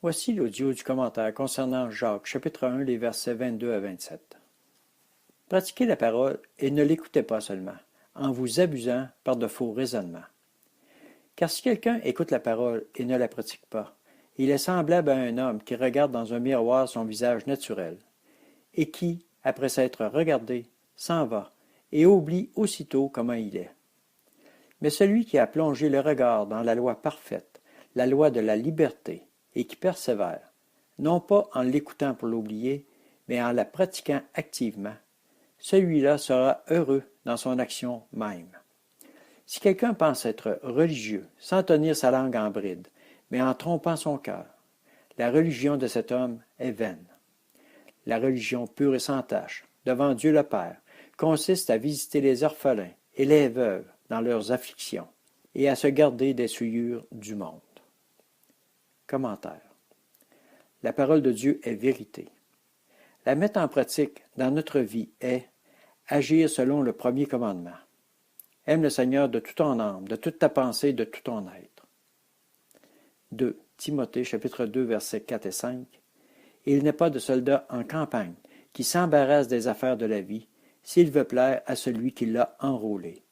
Voici l'audio du commentaire concernant Jacques, chapitre 1, les versets 22 à 27. Pratiquez la parole et ne l'écoutez pas seulement, en vous abusant par de faux raisonnements. Car si quelqu'un écoute la parole et ne la pratique pas, il est semblable à un homme qui regarde dans un miroir son visage naturel, et qui, après s'être regardé, s'en va et oublie aussitôt comment il est. Mais celui qui a plongé le regard dans la loi parfaite, la loi de la liberté, et qui persévère, non pas en l'écoutant pour l'oublier, mais en la pratiquant activement, celui-là sera heureux dans son action même. Si quelqu'un pense être religieux sans tenir sa langue en bride, mais en trompant son cœur, la religion de cet homme est vaine. La religion pure et sans tache, devant Dieu le Père, consiste à visiter les orphelins et les veuves dans leurs afflictions, et à se garder des souillures du monde. Commentaire. La parole de Dieu est vérité. La mettre en pratique dans notre vie est agir selon le premier commandement. Aime le Seigneur de toute ton âme, de toute ta pensée, de tout ton être. 2 Timothée chapitre 2 versets 4 et 5. Il n'est pas de soldat en campagne qui s'embarrasse des affaires de la vie s'il veut plaire à celui qui l'a enrôlé.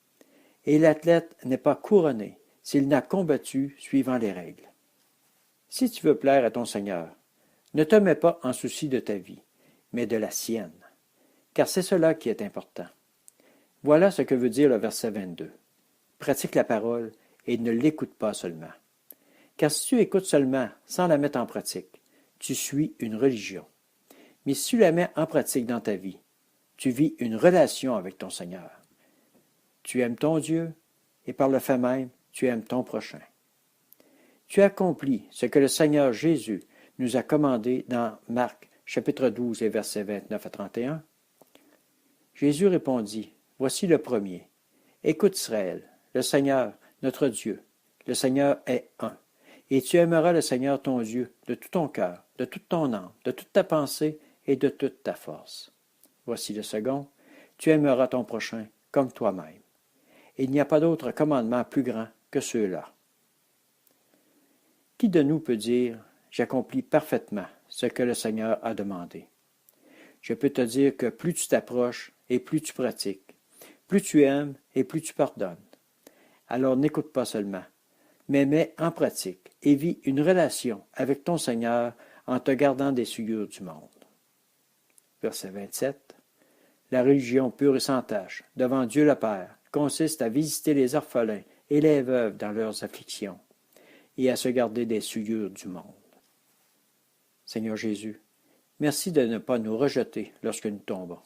Et l'athlète n'est pas couronné s'il n'a combattu suivant les règles. Si tu veux plaire à ton Seigneur, ne te mets pas en souci de ta vie, mais de la sienne, car c'est cela qui est important. Voilà ce que veut dire le verset 22. Pratique la parole et ne l'écoute pas seulement. Car si tu écoutes seulement sans la mettre en pratique, tu suis une religion. Mais si tu la mets en pratique dans ta vie, tu vis une relation avec ton Seigneur. Tu aimes ton Dieu et par le fait même, tu aimes ton prochain. Tu accomplis ce que le Seigneur Jésus nous a commandé dans Marc chapitre 12 et versets 29 à 31. Jésus répondit, « Voici le premier. Écoute Israël, le Seigneur, notre Dieu, le Seigneur est un. Et tu aimeras le Seigneur ton Dieu de tout ton cœur, de toute ton âme, de toute ta pensée et de toute ta force. Voici le second. Tu aimeras ton prochain comme toi-même. Il n'y a pas d'autre commandement plus grand que ceux-là. » Qui de nous peut dire « J'accomplis parfaitement ce que le Seigneur a demandé » ? Je peux te dire que plus tu t'approches et plus tu pratiques, plus tu aimes et plus tu pardonnes. Alors n'écoute pas seulement, mais mets en pratique et vis une relation avec ton Seigneur en te gardant des souillures du monde. Verset 27. La religion pure et sans tache, devant Dieu le Père, consiste à visiter les orphelins et les veuves dans leurs afflictions, et à se garder des souillures du monde. Seigneur Jésus, merci de ne pas nous rejeter lorsque nous tombons,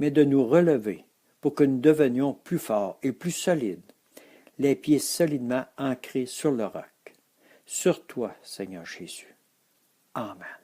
mais de nous relever pour que nous devenions plus forts et plus solides, les pieds solidement ancrés sur le roc. Sur toi, Seigneur Jésus. Amen.